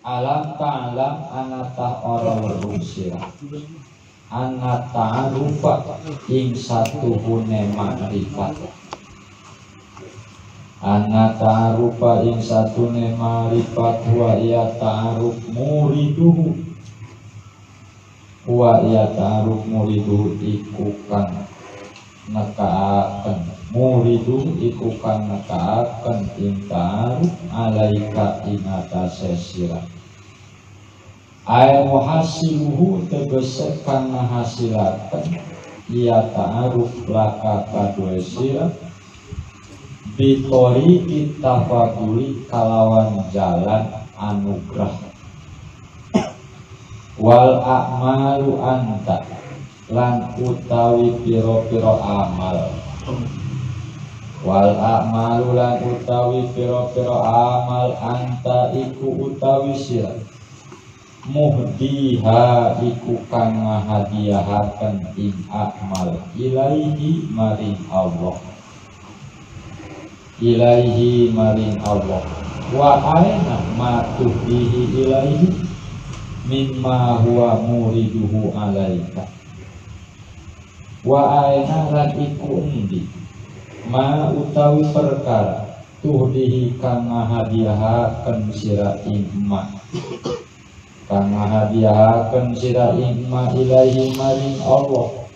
Alam ta'alam anata ora weruh sirah anata rupa ing satuhune makrifat anata rupa ing satune makrifat wa iya ta'aruf muriduhu wa iya ta'aruf muriduhu iku kang nekaaken muridu iku kang nekaaken ing ta'aruf alaika ing atase sirah ay muhasiluhu tegese kang ngahasilaken iya ta'aruf laka kadue sirah bitori kita faduli kalawan jalan anugrah wal a'malu anta lan utawi piro-piro amal wal a'malu lan utawi piro-piro amal anta iku utawi sirah muhdiha iku kang ngahadiahaken ing akmal ilaihi maring Allah ilaihi maring Allah wa aina matuhihi ilaihi mimma huwa muriduhu alaika wa aina lan iku endi ma utawi perkara tuhdihi kang ngahadiahaken sira ing ma kang hadiahaken sira ingma ilahi maring Allah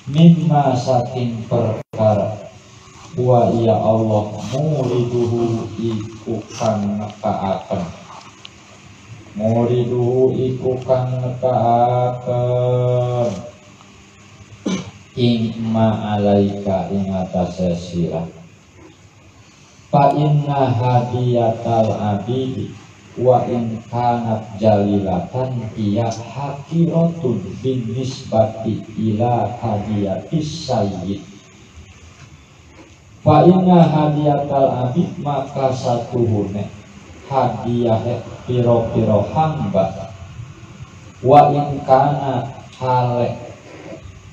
mimma saking perkara wa iya Allah muriduhu iku kang nekaaken muriduhu iku kang nekaaken ingma alaika ing atase sira fa inna hadiyatal abidi wa in kanat jalilatan iya hakiratun bin nisbati ila hadiyatis sayyid fa inna hadiyatal abid maka satuhune hadiah piro-piro hamba wa in kanat hale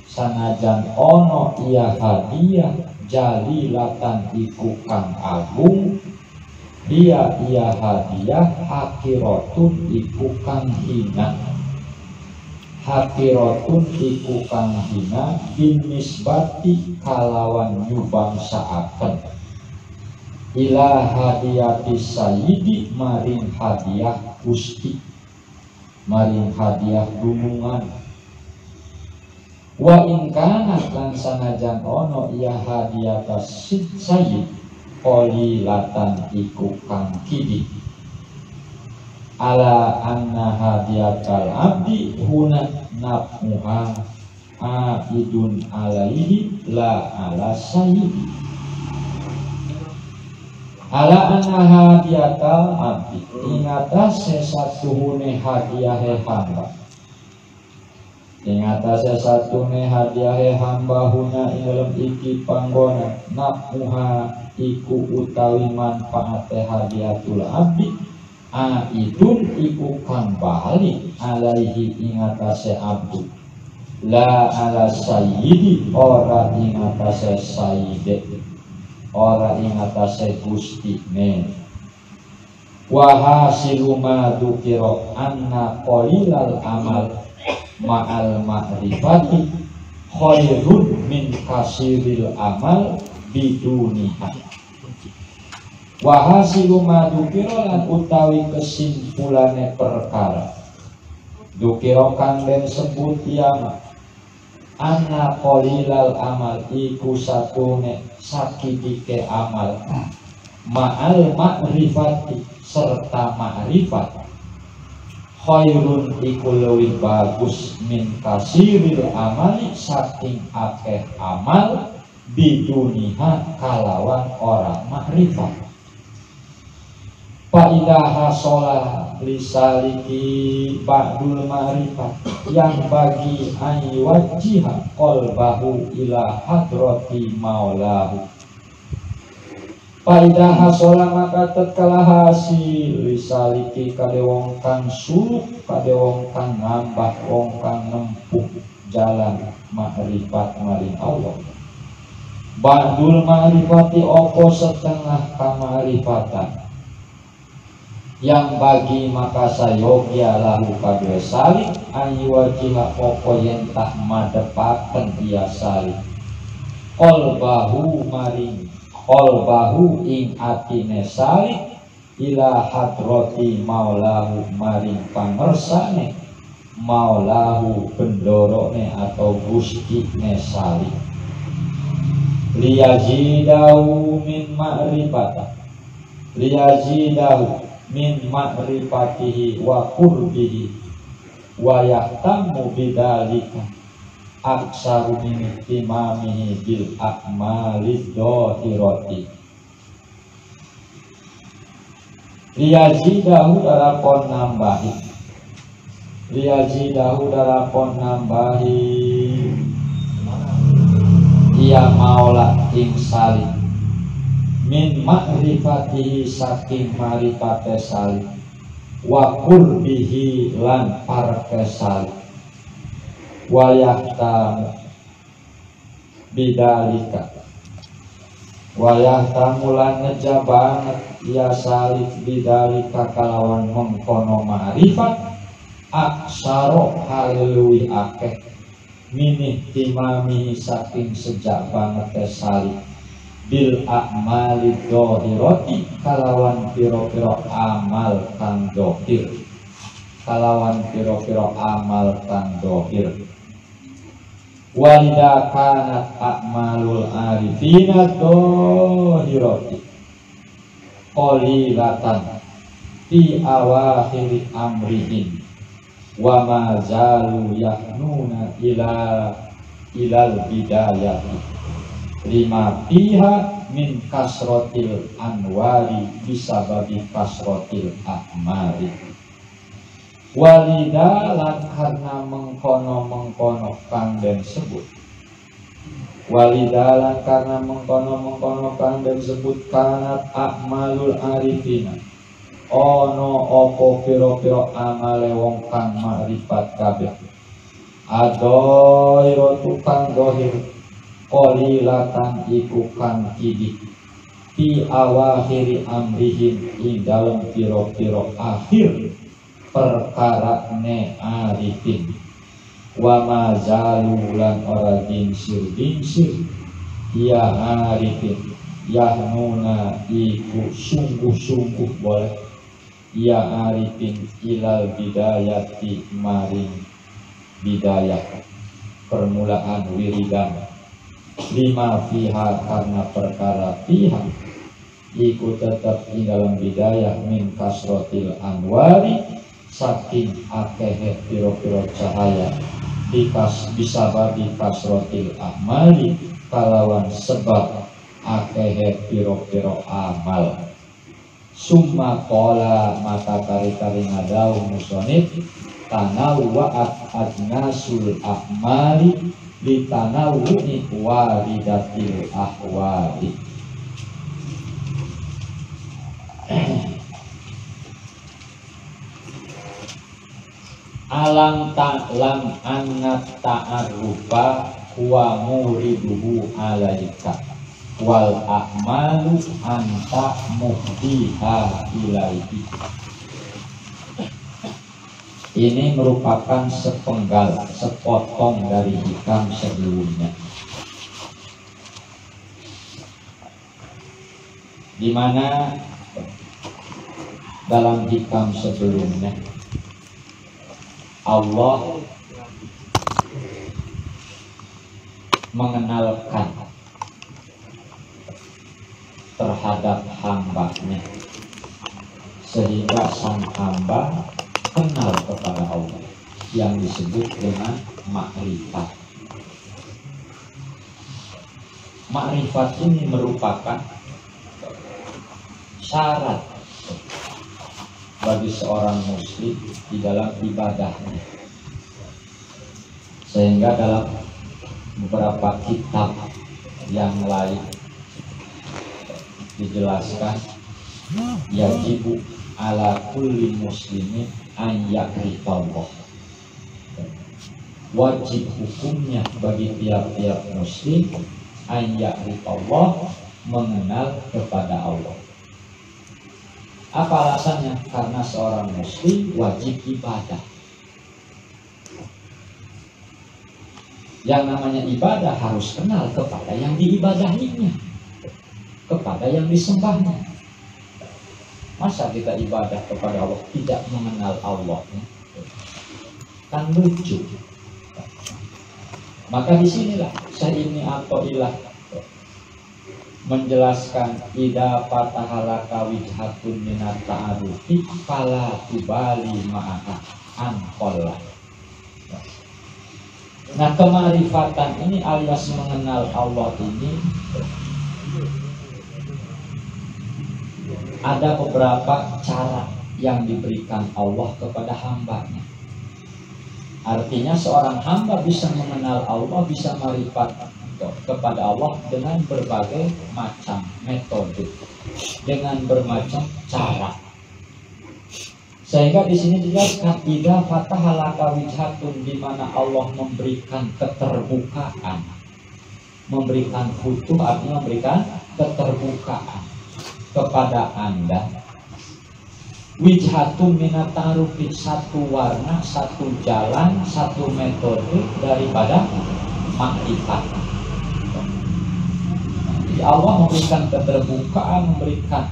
sanajan ono iya hadiah jalilatan iku kang agung dia iya hadiah hakiratun iku kang hina hakiratun iku kang hina bin nisbati kalawan nyubangsaaken ila hadiyatis sayyidi maring hadiah gusti maring hadiah gunungan wa in kana lan sanajan ono iya hadiyatas sayyid qalilatan iku kang kidi ala anna hadiyatal abdi huna nafmuha aidun alaihi la ala sayyidi ala anna hadiyatal abdi ingatase satuhune hadiahe hamba ingatase satune hadiahe hamba huna ilm iki panggona nafmuha iku utawi manfaate hadiatul abdi aidun iku kang bali alaihi ingatase abdu la ala sayyidi ora ingatase sayyide ora ingatase gusti ne wa hasilu ma dzukira anna qalilal amal ma'al ma'rifati khairun min kasiril amal biduniha wahasilu madukiro lan utawi kesimpulane perkara dukiro kang den sebut yama anna qalilal amal iku satune sakitike amal ma'al ma'rifati serta ma'rifat khairun iku luwih bagus min kasiril amali saking akeh amal biduniha kalawan ora ma'rifat Faidah hasolah lisaliki ba'dul ma'rifat yang bagi aywajiha qalbahu ila hadrati maulahu. Faidah hasolah maka tetkala hasil lisaliki kade wong kang suluk kade wong kang ngambah wong kang nempuh jalan ma'rifat maring Allah. Ba'dul ma'rifati opo setengah kama'rifatan yang bagi maka sayogya lahu kadue salik ayu wajiha opo yen tak madepaken dia salik qalbahu maring qalbahu ing atine salik ila hadrati maulahu maring pangersane maulahu bendorone atau gustine salik liyazidahu min ma'rifata liyazidahu min ma'rifatihi wa qurbihi wa yahtamu bidzalika aksaru min ihtimamihi bil a'malid dhahirati liyazidahu darapon nambahi liyazidahu darapon nambahi ia maula ing salim min ma'rifatihi saking ma'rifate salih wa qurbihi lan parke salih wa yahtamu bidalika wa yahtamu lan ngejabanget ya salih bidalika kalawan mengkono ma'rifat aksaro haleluwi akeh minih timami saking sejak banget salih bil a'mali dhahirati kalawan piro-piro amal kang dhahir kalawan piro-piro amal kang dhahir walida kanat a'malul arifina dhahirati qalilatan fi awakhir amrihim wa ma zalu yahnuna ilal bidayati lima piha min kasrotil anwari bisababi kasrotil akmari walidalan karena mengkono kang den sebut walidalan karena mengkono kang den sebut kanat akmalul arifina ono opo piro-piro amale wong kang makrifat kabeh adoiro tukang dohir qalilatan iku kang kidi fi awakhiri amrihim ing dalem piro-piro akhir perkara ne arifin wa mazalu lan ora dingsir ya arifin yahnuna iku sungguh-sungguh boleh ya arifin ilal bidayati maring bidayah permulaan wiridan lima fiha karena perkara fiha iku tetap di dalam bidayah min kasrotil anwari saking akehe piro-piro cahaya bisa bagi kasrotil amali kalawan sebab akehe piro-piro amal summa kola maka kari-kari ngadau musonib tanawwa'at adnasul ahmali litanawu'i waridatil ahwali alam ta'lam anna ta'arrufa huwa muriduhu alaika wal a'malu anta muhdiha ilaihi. Ini merupakan sepenggal, sepotong dari hikam sebelumnya, di mana dalam hikam sebelumnya Allah mengenalkan terhadap hambanya sehingga sang hamba kenal kepada Allah yang disebut dengan makrifat. Makrifat ini merupakan syarat bagi seorang muslim di dalam ibadahnya, sehingga dalam beberapa kitab yang lain dijelaskan yajibu ala kulli muslimin an yakrifallah, wajib hukumnya bagi tiap-tiap muslim an yakrifallah, mengenal kepada Allah. Apa alasannya? Karena seorang muslim wajib ibadah. Yang namanya ibadah harus kenal kepada yang diibadahinya, kepada yang disembahnya. Masa kita ibadah kepada Allah tidak mengenal Allah? Kan lucu. Maka disinilah Syekh Athaillah menjelaskan idza fatahalaka wijhatun minat ta'arufi fala tubali ma'aha anqalla. Nah, kemarifatan ini alias mengenal Allah ini ada beberapa cara yang diberikan Allah kepada hambanya. Artinya seorang hamba bisa mengenal Allah, bisa marifat kepada Allah dengan berbagai macam metode, dengan bermacam cara. Sehingga di sini dijelaskan idza fatahalaka wijhatun, di mana Allah memberikan keterbukaan, memberikan futuh, artinya memberikan keterbukaan kepada Anda. Wijhatun minat ta'arufi, satu warna, satu jalan, satu metode daripada makrifat. Jadi Allah memberikan keterbukaan, memberikan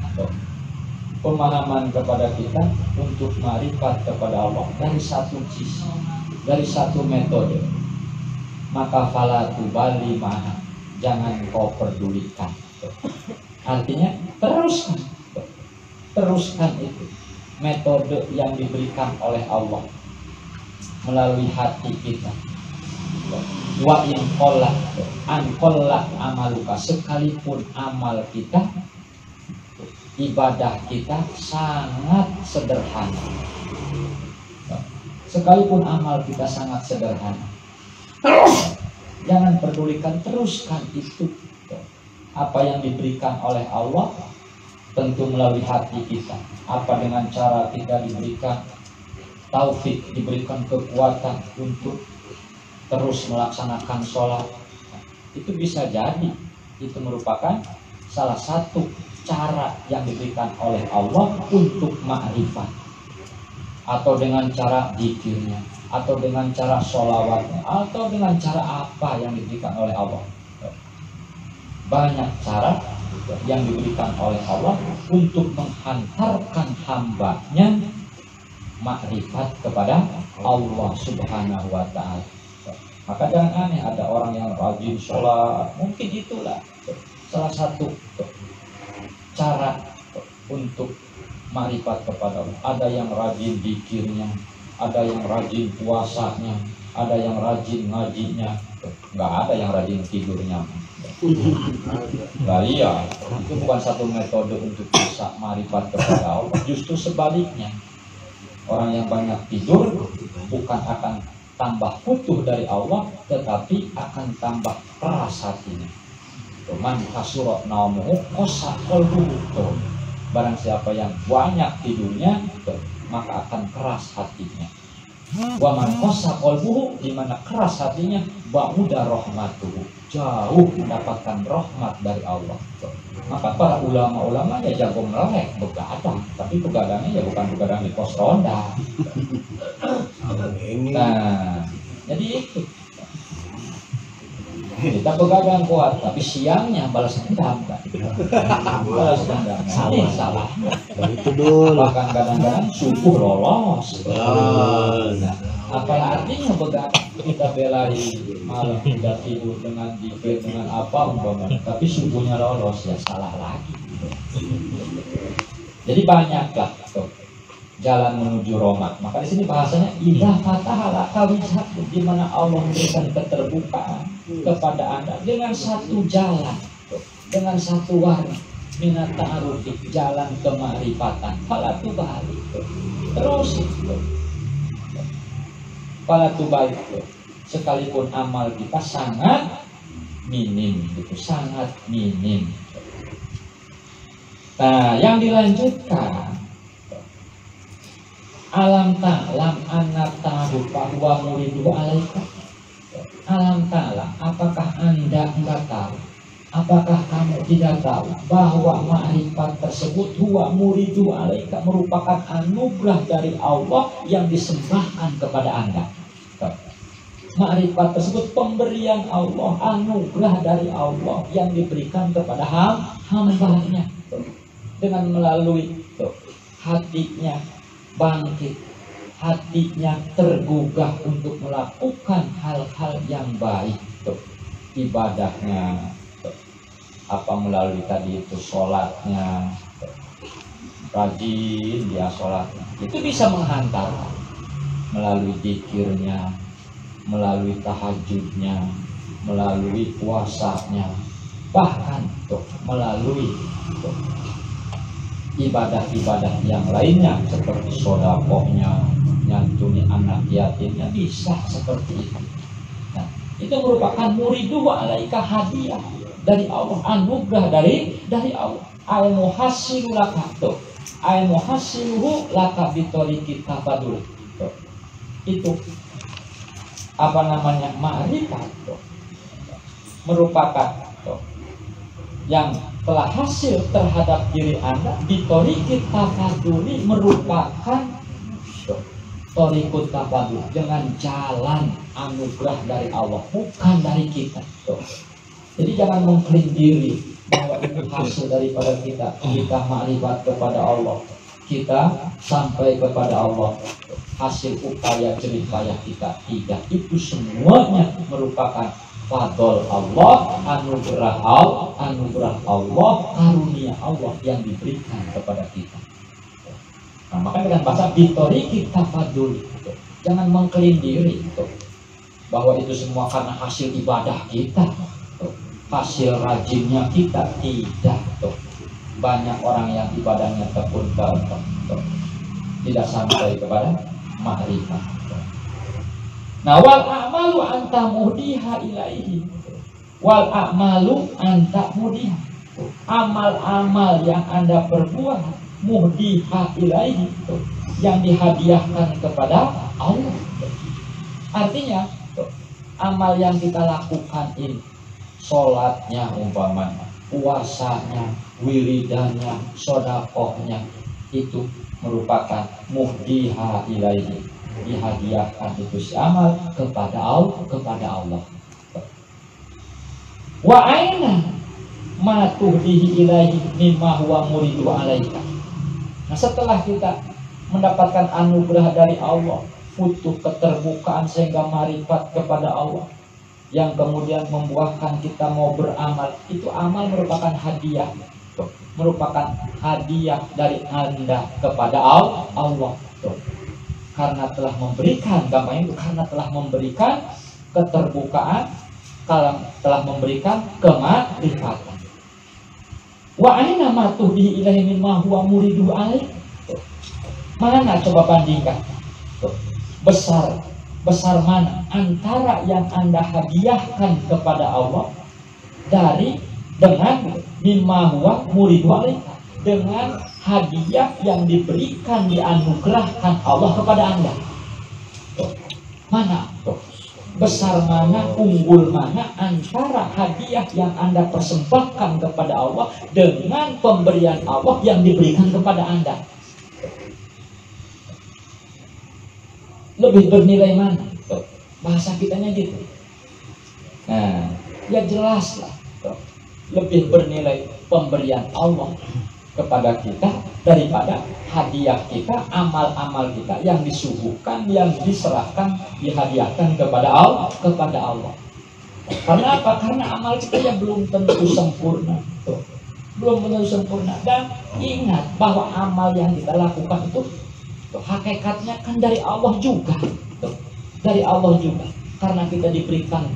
pemahaman kepada kita untuk makrifat kepada Allah dari satu sisi, dari satu metode. Maka fala tubali ma'aha, jangan kau pedulikan. Artinya teruskan itu metode yang diberikan oleh Allah melalui hati kita. Wa in qalla an qalla amaluka, sekalipun amal kita, ibadah kita sangat sederhana. Sekalipun amal kita sangat sederhana, jangan pedulikan, teruskan itu. Apa yang diberikan oleh Allah tentu melalui hati kita. Apa dengan cara kita diberikan taufik, diberikan kekuatan untuk terus melaksanakan sholat, itu bisa jadi itu merupakan salah satu cara yang diberikan oleh Allah untuk ma'rifat, atau dengan cara zikirnya, atau dengan cara sholawatnya, atau dengan cara apa yang diberikan oleh Allah. Banyak cara yang diberikan oleh Allah untuk menghantarkan hambanya makrifat kepada Allah Subhanahu wa ta'ala. Maka jangan aneh, ada orang yang rajin sholat, mungkin itulah salah satu cara untuk makrifat kepada Allah. Ada yang rajin zikirnya, ada yang rajin puasanya, ada yang rajin ngajinya, nggak ada yang rajin tidurnya. Nah, iya, itu bukan satu metode untuk bisa marifat kepada Allah. Justru sebaliknya, orang yang banyak tidur bukan akan tambah utuh dari Allah, tetapi akan tambah keras hatinya. Man kasura naumuhu qasa qalbuhu. Barang siapa yang banyak tidurnya, maka akan keras hatinya. Wa man qasa qalbuhu, di mana keras hatinya, ba'uda rahmatuhu, jauh mendapatkan rahmat dari Allah. Maka para ulama-ulama ya jago melek begadang, tapi begadangnya ya bukan begadang di pos ronda. Nah, jadi itu kita begadang kuat, tapi siangnya balas dendam kan? Balas dendam. Ini salah. Itu dulu. Bahkan kadang-kadang subuh lolos. Nah, apa artinya begadang? Kita belahi malam tidak tidur dengan zikir, dengan apa umpamanya, tapi subuhnya lolos, ya salah lagi. Jadi banyaklah jalan menuju rahmat. Maka di sini bahasanya idza fatahalaka wijhatun, di mana Allah memberikan keterbukaan kepada Anda dengan satu jalan, dengan satu warna, minat ta'arufi, jalan kemarifatan. Fala tubali, terus itu. Fala tubali, sekalipun amal kita sangat minim, itu sangat minim. Nah, yang dilanjutkan, alam ta'lam anna ta'rufa bahwa muridu alaika. Alam ta'lam, apakah Anda enggak tahu? Apakah kamu tidak tahu bahwa ma'rifat tersebut huwa muridu alaika, merupakan anugerah dari Allah yang disembahkan kepada Anda. Ma'rifat tersebut pemberian Allah, anugerah dari Allah yang diberikan kepada hamba-Nya. Dengan melalui hatinya bangkit, hatinya tergugah untuk melakukan hal-hal yang baik, ibadahnya, melalui tadi itu sholatnya, rajin dia sholatnya, itu bisa menghantar melalui zikirnya, melalui tahajudnya, melalui puasanya, bahkan melalui ibadah-ibadah yang lainnya seperti sedekahnya, nyantuni anak yatimnya, bisa seperti itu. Nah, itu merupakan muridu wa alaika, hadiah dari Allah, anugerah dari Allah. Ay muhassilu laka, ay muhassiluhu laka bitoriki tafadul. Itu ma'rifat merupakan yang telah hasil terhadap diri Anda. Bitoriki tafaduli merupakan torikut tafadul, dengan jalan anugerah dari Allah, bukan dari kita. Jadi jangan mengklaim diri bahwa itu hasil daripada kita ma'rifat kepada Allah, kita sampai kepada Allah hasil upaya jeripayah kita. Tidak, itu semuanya merupakan fadl Allah, anugerah Allah, karunia Allah yang diberikan kepada kita. Nah, maka dengan bahasa bitoriki tafadul, jangan mengklaim diri bahwa itu semua karena hasil ibadah kita, hasil rajinnya kita. Tidak. Banyak orang yang ibadahnya tekun tidak sampai kepada ma'rifat. Nah, wal a'malu anta muhdiha ilaihi, wal a'malu anta muhdiha, amal-amal yang Anda perbuat, muhdiha ilaihi, yang dihadiahkan kepada Allah. Artinya amal yang kita lakukan ini, sholatnya umpamanya, puasanya, wiridannya, sedekahnya, itu merupakan muhdiha ilaihi, dihadiahkan itu si amal kepada Allah. Wa aina ma tuhdihi ilaihi mimma huwa muridu alaika. Nah, setelah kita mendapatkan anugerah dari Allah, butuh keterbukaan sehingga ma'rifat kepada Allah, yang kemudian membuahkan kita mau beramal. Itu amal merupakan hadiah, merupakan hadiah dari Anda kepada Allah, karena telah memberikan, gampangnya itu karena telah memberikan keterbukaan, telah memberikan kemakrifatan. Wa aina ma tuhdi ilahi mimma huwa muridu alaik. Mana coba bandingkan, besar mana antara yang Anda hadiahkan kepada Allah dengan mimma huwa muridu alaik, dengan hadiah yang diberikan, dianugerahkan Allah kepada Anda. Mana besar mana, unggul mana antara hadiah yang Anda persembahkan kepada Allah dengan pemberian Allah yang diberikan kepada Anda? Lebih bernilai mana? Bahasa kitanya gitu. Nah, ya jelas lah, lebih bernilai pemberian Allah kepada kita daripada hadiah kita, amal-amal kita yang disuguhkan, yang diserahkan, dihadiahkan kepada Allah. Karena apa? Karena amal kita yang belum tentu sempurna, belum tentu sempurna. Dan ingat bahwa amal yang kita lakukan itu hakikatnya kan dari Allah juga, dari Allah juga. Karena kita diberikan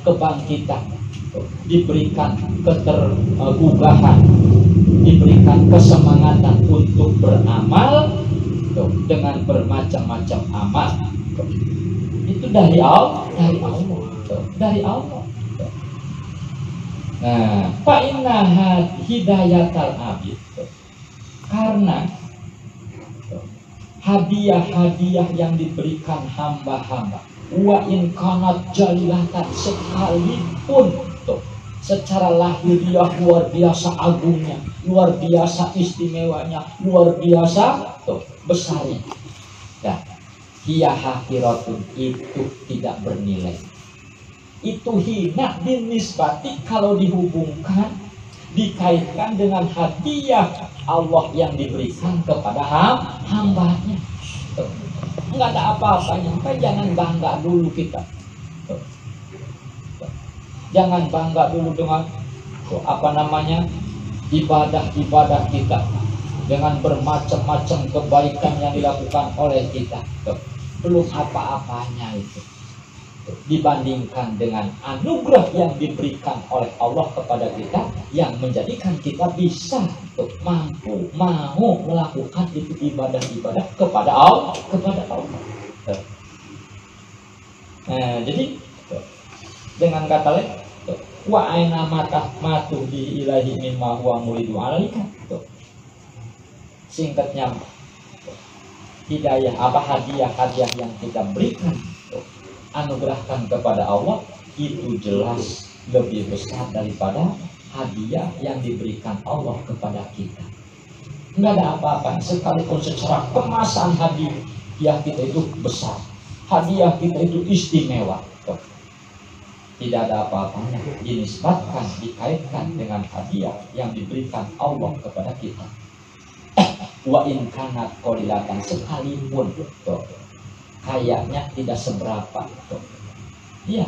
kebangkitan, diberikan ketergugahan, diberikan kesemangatan untuk beramal dengan bermacam-macam amal. Itu dari Allah. Nah, fa inna hidayatal abid, karena hadiah-hadiah yang diberikan hamba-hamba, wa in kanat jalilatan, Secara lahiriah luar biasa agungnya, luar biasa istimewanya, luar biasa besarnya. Nah, hiya hakiratun, itu tidak bernilai. Itu hina dinisbati kalau dihubungkan, dikaitkan dengan hadiah Allah yang diberikan kepada hambanya. Enggak ada apa-apanya. Jangan bangga dulu kita. Jangan bangga dulu dengan ibadah-ibadah kita, dengan bermacam-macam kebaikan yang dilakukan oleh kita. Belum apa-apanya itu dibandingkan dengan anugerah yang diberikan oleh Allah kepada kita, yang menjadikan kita bisa mampu mau melakukan itu ibadah-ibadah kepada Allah. Jadi dengan kata lain, wa aina matu bi ilahi mimma huwa muridu alika. Singkatnya, hidayah hadiah yang kita berikan, anugerahkan kepada Allah, itu jelas lebih besar daripada hadiah yang diberikan Allah kepada kita. Enggak ada apa-apa, sekalipun secara kemasan hadiah kita itu besar, hadiah kita itu istimewa, tidak ada apa-apanya dinisbatkan, dikaitkan dengan hadiah yang diberikan Allah kepada kita. Wa in kanat qalilatan, sekalipun kayaknya tidak seberapa. Iya,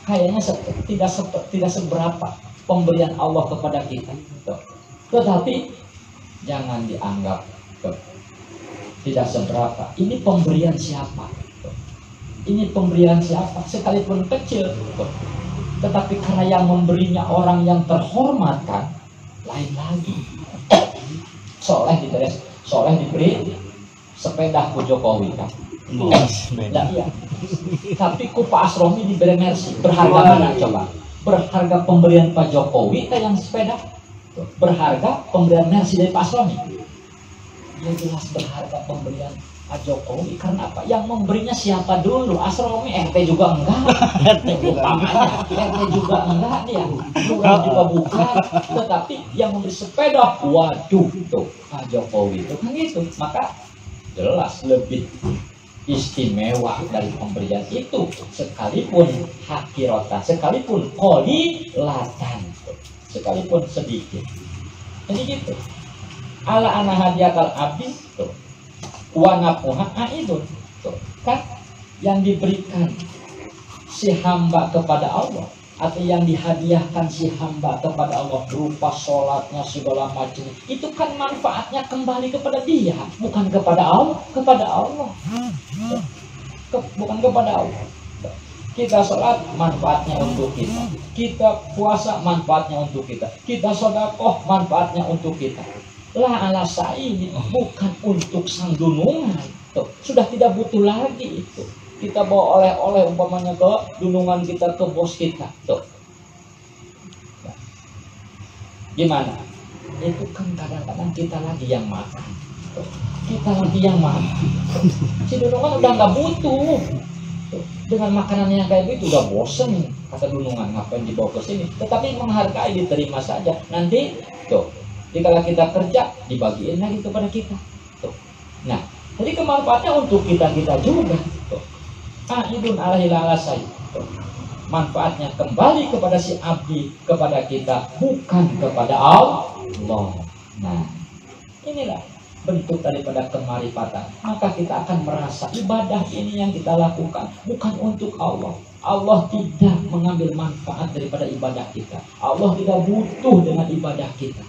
kayaknya tidak seberapa pemberian Allah kepada kita. Tetapi jangan dianggap tidak seberapa. Ini pemberian siapa? Ini pemberian siapa? Sekalipun kecil, tetapi karena yang memberinya orang yang terhormat, kan lain lagi. Soleh diberi sepeda ku Jokowi, kan? Nah, iya. Tapi ku Pak Asromi diberi Mercy. Berharga mana coba? Berharga pemberian Pak Jokowi atau yang sepeda? Berharga pemberian Mercy dari Pak Asromi? Ya jelas berharga pemberian Pak Jokowi. Karena apa? Yang memberinya siapa dulu? Asromi, RT juga enggak. RT juga enggak dia. Lurah juga bukan. Tetapi yang memberi sepeda, waduh, tuh Pak Jokowi itu kan itu. Maka jelas lebih istimewa dari pemberian itu, sekalipun hakiratan, sekalipun qalilatan, sekalipun sedikit. Jadi gitu. Ala ana hadiatal abdi tuh. Wa nafuha aidun tuh. Kan yang diberikan si hamba kepada Allah, atau yang dihadiahkan si hamba kepada Allah berupa sholatnya segala macam, itu kan manfaatnya kembali kepada dia, bukan kepada Allah, bukan kepada Allah. Kita sholat, manfaatnya untuk kita. Kita puasa, manfaatnya untuk kita. Kita sedekah, manfaatnya untuk kita. La ala sa'i, bukan untuk sang dunungan. Tuh, sudah tidak butuh lagi itu. Kita bawa oleh-oleh umpamanya ke dunungan kita, ke bos kita. Tuh. Gimana? Itu kan kadang-kadang kita lagi yang makan. Tuh. Kita lagi yang makan. Si dunungan udah nggak butuh. Tuh. Dengan makanan yang kayak gitu udah bosen. Kata dunungan, ngapain dibawa ke sini? Tetapi menghargai, diterima saja. Nanti, tuh, jika kita kerja, dibagiin lagi kepada kita. Tuh. Nah, jadi kemanfaatnya untuk kita juga. Tuh. Aidun alaihi lalasai. Manfaatnya kembali kepada si abdi, kepada kita, bukan kepada Allah. Nah, inilah bentuk daripada kemarifatan. Maka kita akan merasa ibadah ini yang kita lakukan bukan untuk Allah. Allah tidak mengambil manfaat daripada ibadah kita. Allah tidak butuh dengan ibadah kita.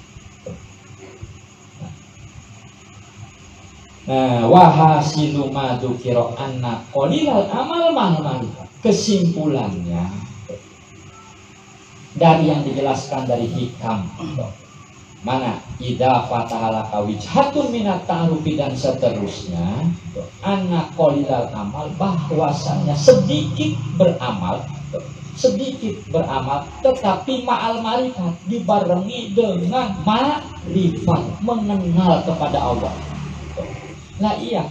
Nah, wahasilu ma dzukira anna qalilal amal ma'al. Kesimpulannya dari yang dijelaskan dari hikam mana idza fatahalaka wijhatun minat ta'rufi dan seterusnya, anna qalilal amal, bahwasanya sedikit beramal tetapi ma'al marifat, dibarengi dengan ma'rifat, mengenal kepada Allah. Nah iya,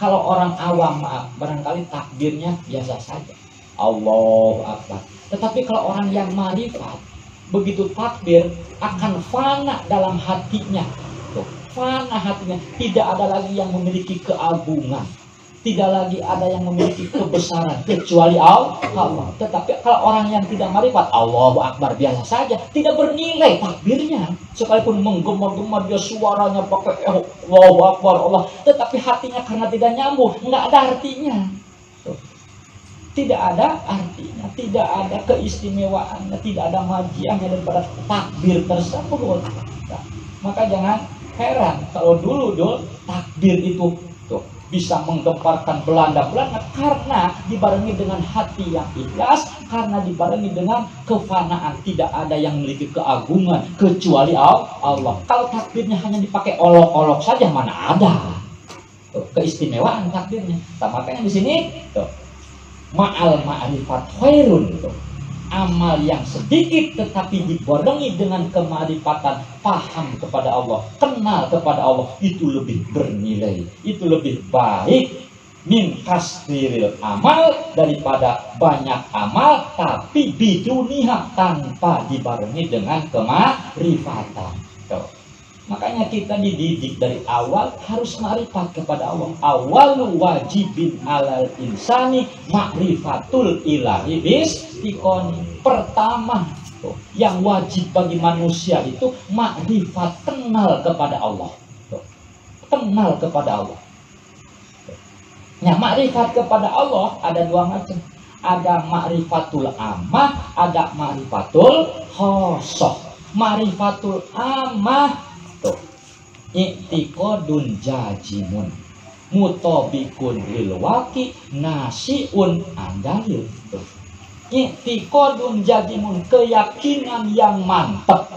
kalau orang awam maaf, barangkali takbirnya biasa saja, Allahu Akbar. Tetapi kalau orang yang marifat, begitu takbir akan fana dalam hatinya. Tuh, fana hatinya, tidak ada lagi yang memiliki keagungan, tidak lagi ada yang memiliki kebesaran kecuali Allah. Tetapi kalau orang yang tidak marifat, Allahu Akbar biasa saja, tidak bernilai takbirnya. Sekalipun menggema-gema dia suaranya pakai Allahu Akbar Allah, tetapi hatinya karena tidak nyambung, nggak ada artinya. Tuh. Tidak ada artinya, tidak ada keistimewaannya, tidak ada magiannya daripada takbir tersebut. Nah, maka jangan heran kalau dulu takbir itu tuh bisa menggemparkan Belanda karena dibarengi dengan hati yang ikhlas, karena dibarengi dengan kefanaan, tidak ada yang memiliki keagungan kecuali Allah. Kalau takbirnya hanya dipakai olok-olok saja, mana ada tuh, keistimewaan takbirnya. Nah, makanya di sini tuh ma'al ma'rifat khairun tuh. Amal yang sedikit tetapi dibarengi dengan kemarifatan, paham kepada Allah, kenal kepada Allah, itu lebih bernilai, itu lebih baik min kasril amal, daripada banyak amal tapi biduniha, tanpa dibarengi dengan kemarifatan. Tuh. Makanya kita dididik dari awal harus ma'rifat kepada Allah. Awalu wajibin alal insani ma'rifatul ilahi bistiqoni. Pertama tuh, yang wajib bagi manusia itu ma'rifat, kenal kepada Allah. Tuh, kenal kepada Allah. Nah, ma'rifat kepada Allah ada dua macam. Ada ma'rifatul ammah, ada ma'rifatul khosoh. Ma'rifatul ammah i'tiqadun jajimun mutabikun lil waqi nasiun andalil. I'tiqadun jajimun, keyakinan yang mantap.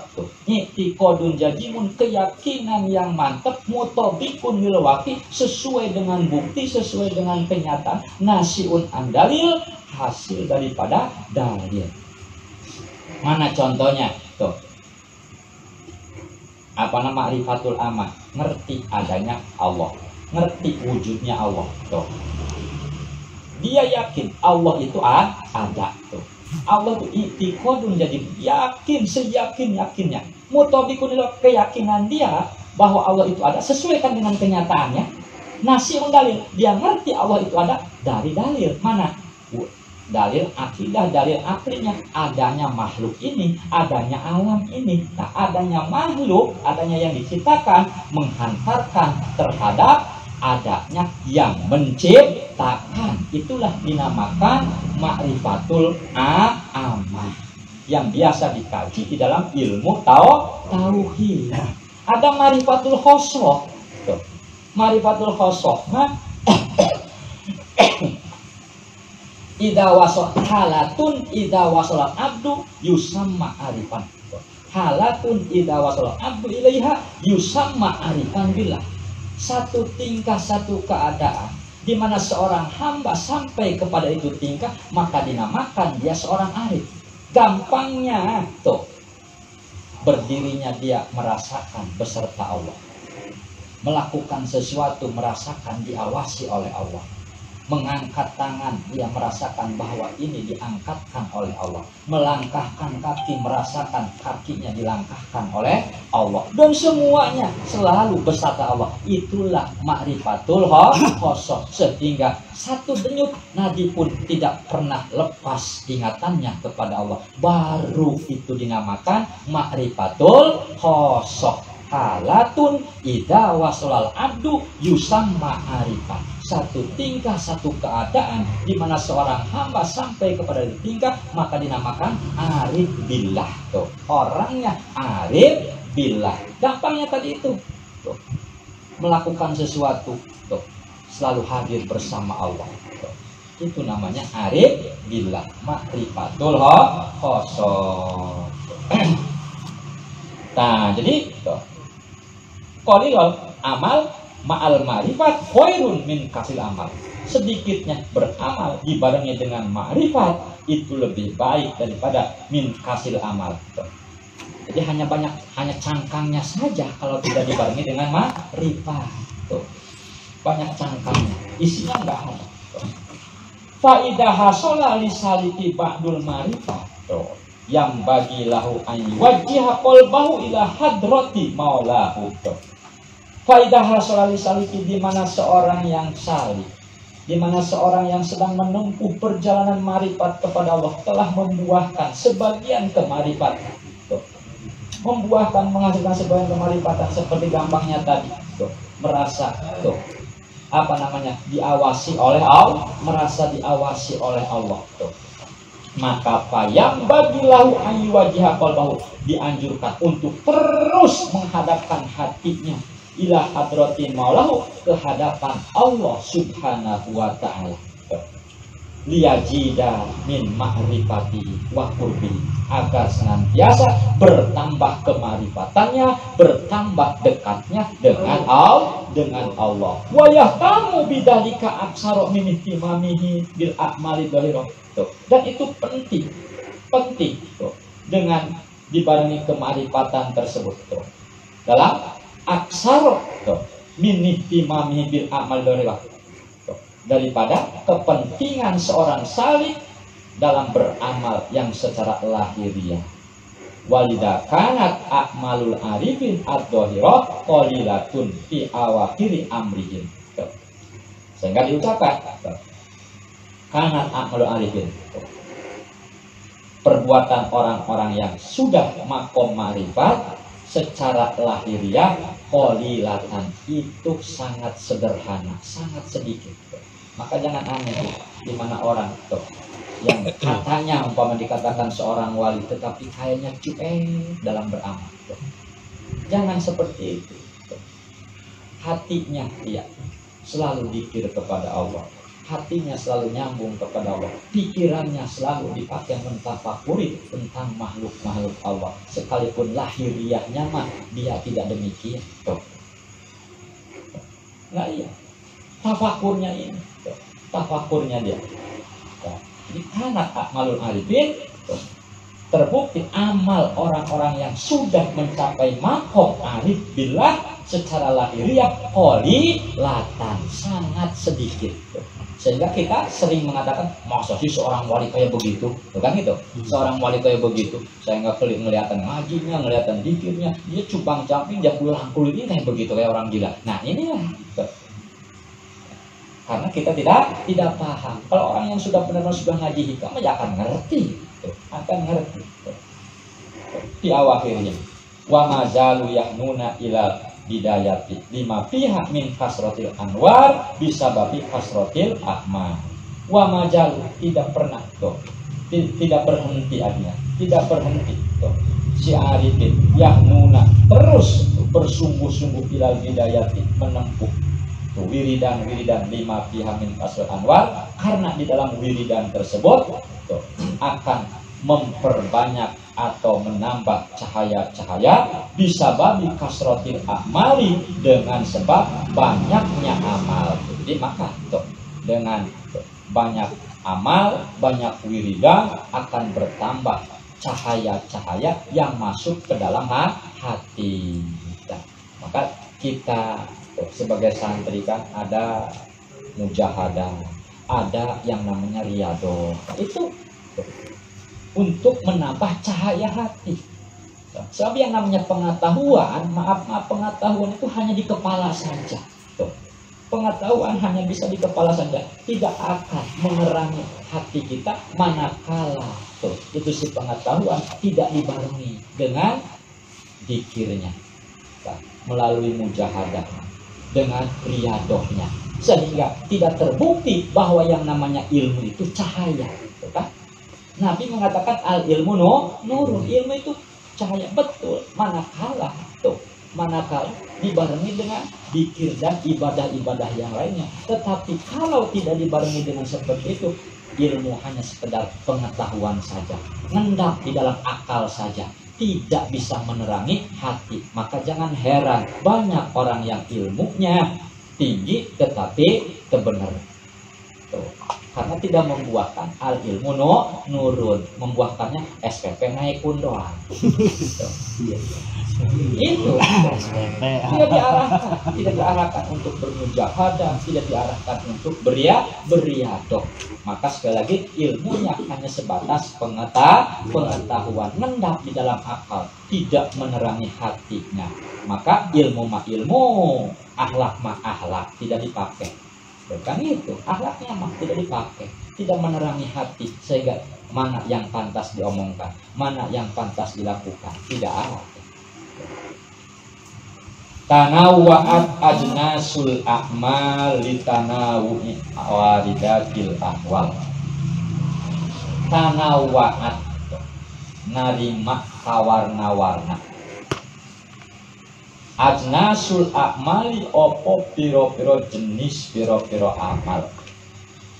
I'tiqadun jajimun, keyakinan yang mantap, mutabikun lil waqi, sesuai dengan bukti, sesuai dengan kenyataan, nasiun andalil, hasil daripada dalil. Mana contohnya? Tuh. Apa nama ma'rifatul ammah? Ngerti adanya Allah, ngerti wujudnya Allah. Tuh. Dia yakin Allah itu ada. Tuh. Allah itu i'tiqadun, jadi yakin seyakin-yakinnya. Mutabikun, keyakinan dia bahwa Allah itu ada sesuaikan dengan kenyataannya. Nasiun dalil, dia ngerti Allah itu ada dari dalil. Mana? Dalil akidah, dalil aklinya, adanya makhluk ini, adanya alam ini. Nah, adanya makhluk, adanya yang diciptakan, menghantarkan terhadap adanya yang menciptakan. Itulah dinamakan ma'rifatul ammah, yang biasa dikaji di dalam ilmu tauhid. Ada ma'rifatul khosoh. Ma'rifatul khosoh Ida wasol halatun ida wasol abdu yusamma arifan. Halatun ida wasol abdu ilaiha yusamma arifan billah. Satu tingkah, satu keadaan di mana seorang hamba sampai kepada itu tingkah, maka dinamakan dia seorang arif. Gampangnya tuh, berdirinya dia merasakan beserta Allah, melakukan sesuatu merasakan diawasi oleh Allah, mengangkat tangan dia merasakan bahwa ini diangkatkan oleh Allah, melangkahkan kaki merasakan kakinya dilangkahkan oleh Allah, dan semuanya selalu beserta Allah. Itulah ma'rifatul khosoh, sehingga satu denyut nadi pun tidak pernah lepas ingatannya kepada Allah. Baru itu dinamakan ma'rifatul khosoh. Halatun idza wasolal abdu yusamma arifan. Satu tingkah, satu keadaan di mana seorang hamba sampai kepada tingkah, maka dinamakan arif billah. Tuh, orangnya arif billah. Gampangnya tadi itu. Tuh, melakukan sesuatu, tuh, selalu hadir bersama Allah. Tuh, itu namanya arif billah, ma'rifatul khosoh. Nah, jadi tuh, qalilul amal ma'al ma'rifat khairun min kasil amal. Sedikitnya beramal dibarengi dengan ma'rifat itu lebih baik daripada min kasil amal. Jadi hanya cangkangnya saja kalau tidak dibarengi dengan ma'rifat. Banyak cangkangnya, isinya enggak ada. Fa idza hasala li saliki ba'dul ma'rifat. yang bagi lahu an wajjiha qalbahu ila hadrati maulahu. Faidah hasolali saliki, di mana seorang yang salih, di mana seorang yang sedang menempuh perjalanan marifat kepada Allah telah membuahkan sebagian kemarifat, membuahkan menghasilkan sebagian kemarifatan seperti gampangnya tadi, merasa diawasi oleh Allah, merasa diawasi oleh Allah, maka yang bagi lahu an wajhiha qalbahu, dianjurkan untuk terus menghadapkan hatinya ila hadratin maulahu, ke hadapan Allah subhanahu wa ta'ala, liyajida min ma'rifati wa qurbi, agar senantiasa bertambah kemarifatannya, bertambah dekatnya dengan Allah. Wa yahtamu bidzalika aksara min ihtimamihi bil a'mali dhahirah. Dan itu penting dengan dibarengi kemarifatan tersebut dalam aksara min ihtimamihi bil a'mali dhahirah, daripada kepentingan seorang salih dalam beramal yang secara lahiriah. Walidha kanat a'malul arifin ad-dhahirah qalilatun fi awakhiri amrihim. Sehingga diucapkan kanat a'malul arifin, perbuatan orang-orang yang sudah makom marifat secara lahiriah qalilatan, itu sangat sederhana, sangat sedikit. Maka jangan aneh di mana orang yang katanya umpama dikatakan seorang wali tetapi kayaknya cuek dalam beramal. Jangan seperti itu. Hatinya selalu dzikir kepada Allah, hatinya selalu nyambung kepada Allah, pikirannya selalu dipakai mentafakuri tentang makhluk-makhluk Allah, sekalipun lahiriahnya mah dia tidak demikian. Nah iya, tafakurnya ini, tafakurnya dia. Di kanat a'malul arifin, terbukti amal orang-orang yang sudah mencapai makom arif billah secara lahiriah qalilatan, sangat sedikit. Sehingga kita sering mengatakan, masa sih seorang wali kayak begitu, bukan gitu? Seorang wali kayak begitu, saya nggak kelihatan ngajinya, kelihatan dikirnya, dia cupang camping, dia pulang kulit ini kayak begitu, kayak orang gila. Nah ini lah, karena kita tidak paham. Kalau orang yang sudah benar-benar sudah ngaji hikam, ya akan ngerti, akan ngerti. Di awakhirnya, wa mazalu yahnuna ilal bidayati lima pihak min kasrotil anwar bisa babi kasrotil ahmad. Wa majalu, tidak pernah tidak berhenti artinya, tidak berhenti si arifin yahnuna terus bersungguh-sungguh ilal bidayati, menempuh wiridan lima pihak min kasrotil anwar, karena di dalam wiridan tersebut akan memperbanyak atau menambah cahaya-cahaya bisa babi kasrotil amali, dengan sebab banyaknya amal. Jadi maka dengan banyak amal, banyak wiridan akan bertambah cahaya-cahaya yang masuk ke dalam hati kita. Maka kita sebagai santri kan ada mujahadah, ada yang namanya riyadhah, itu untuk menambah cahaya hati. Sebab yang namanya pengetahuan, maaf pengetahuan itu hanya di kepala saja. Pengetahuan hanya bisa di kepala saja, tidak akan menerangi hati kita manakala itu si pengetahuan tidak dibarengi dengan dzikirnya, melalui mujahadah, dengan riyadhahnya, sehingga tidak terbukti bahwa yang namanya ilmu itu cahaya. Nabi mengatakan al ilmu nurun, ilmu itu cahaya, betul. Manakala dibarengi dengan dzikir dan ibadah-ibadah yang lainnya. Tetapi kalau tidak dibarengi dengan seperti itu, ilmu hanya sekedar pengetahuan saja, ngendap di dalam akal saja, tidak bisa menerangi hati. Maka jangan heran banyak orang yang ilmunya tinggi tetapi kebenar, karena tidak membuahkan al ilmu nurun, membuahkannya SPP naik pun doang. Itu tidak diarahkan untuk bermujahadah, tidak diarahkan untuk beriadoh. Maka sekali lagi ilmunya hanya sebatas pengetahuan, mengendap di dalam akal, tidak menerangi hatinya. Maka ilmu mah ilmu, akhlak mah akhlak, tidak dipakai. Bukan itu, akhlaknya mah tidak dipakai, tidak menerangi hati, sehingga mana yang pantas diomongkan, mana yang pantas dilakukan, tidak ada. Tanawwa'at ajnasul a'mal litanawu'i waridatil ahwal. Tanawwa'at, narima kawarna-warna. Ajnasul a'mali opo piro-piro jenis piro-piro amal.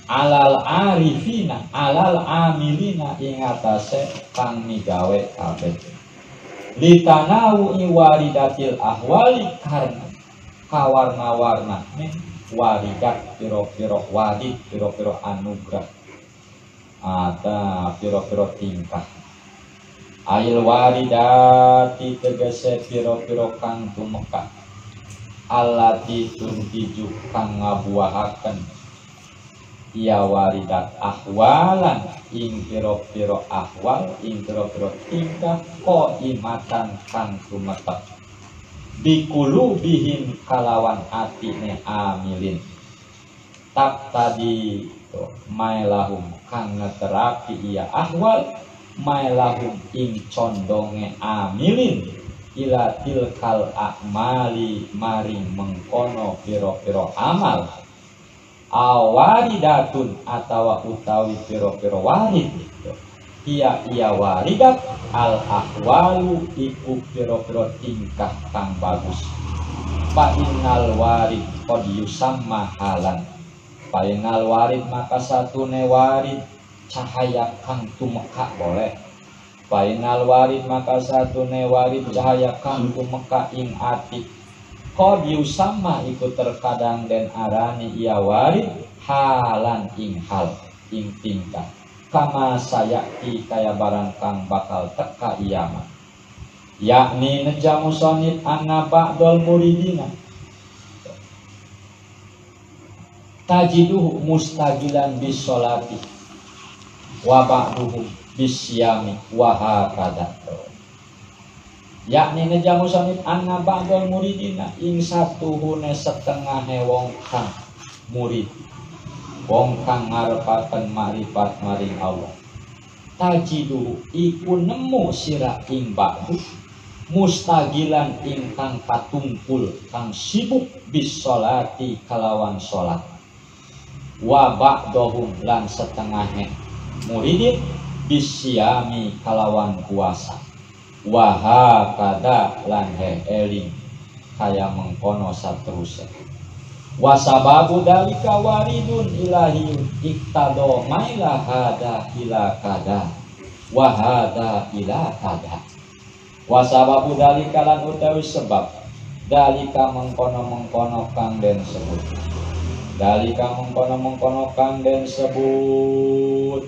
Alal arifina, alal amilina ing atase kang migawe kabeh. Litanawu'i waridatil ahwali, karena kawarna-warna waridat piro-piro warid, piro-piro anugerah, ada piro-piro tingkah. Ail waridati tegese piro-piro kang tumeka, allati tuntiju kang ngabuahaken ya waridat ahwalan ing piro-piro ahwal, ing piro-piro tingkah qaimatan kang tumetek bikulu bihim kalawan atine amilin tak tadi mailahum kang ngeterapi iya ahwal mailahum ing condonge amilin ila tilkal a'mali maring mengkono piro-piro amal awaridatun atawa utawi piro-piro warid. Iya waridat al ahwalu iku piro-piro tingkah kang bagus. Painal warid qad yusamma halan. Painal warid maka satune warid cahaya kang tumeka boleh. Painal warid maka satune warid cahaya kang tumeka ing ati. Qad yusamma iku terkadang den arani iya warid halan ing hal ing tingkah kama sayaki kaya barang kang bakal teka iyama yakni nejamu sonit anna ba'dol muridina tajiduhu mustajilan bis sholati wa ba'duhu bis siyami wa hakada. Yakni nejamu sanit anna ba'dol muridina ing satuhune setengah wong kang murid, wong kang ngarepaken makrifat maring Allah. Tajidu iku nemu sira ing ba'du mustagilan ing kang patungkul kang sibuk bis sholati kalawan sholat. Wa ba'dohum lan setengahnya muridin bis siyami kalawan puasa. Waha kada lan eling kaya mengkono saterusé. Wasababu dalika waridun ilahi iktado maila hada ila kada wahada ila kada. Wasababu dalika lan utawi sebab dalika mengkono kang den sebut. Dalika mengkono kang den sebut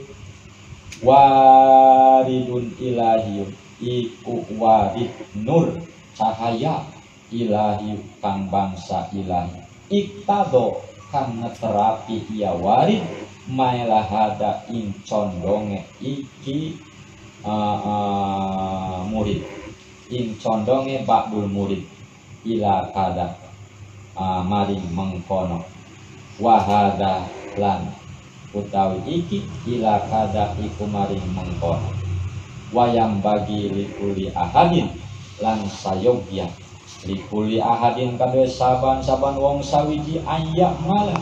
waridun ilahiyun iku warid nur cahaya ilahi kang bangsa ilahi iktado kang ngeterapi iya warid mailahada ing condonge iki murid ing condonge ba'dul murid ila kada maring mengkono wahada lan utawi iki ila kada iku maring mengkono wayam bagi likuli ahadin lan sayogya likuli ahadin kadhe saban-saban wong sawiji ayak malah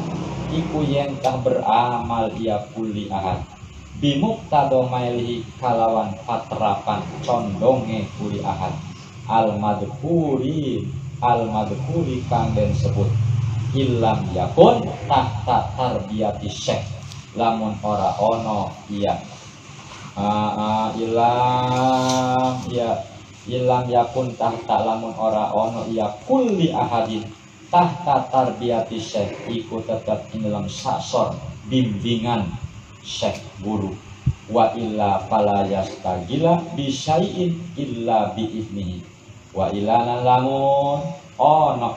iku yen tah beramal ia kuli ahad bimuktado mailihi kalawan patrapan condonge kuli ahad al madhkuri kang den sebut ilam yakun tahta tarbiyati syekh lamun ora ono iya ilam yakun tahta lamun ora ono iya kulli ahadin tahta tarbiyati syekh iku tetap ing dalam sasor bimbingan syekh guru wa illa fala yastagila bisyai'in illa biiznihi wa illa lamun ono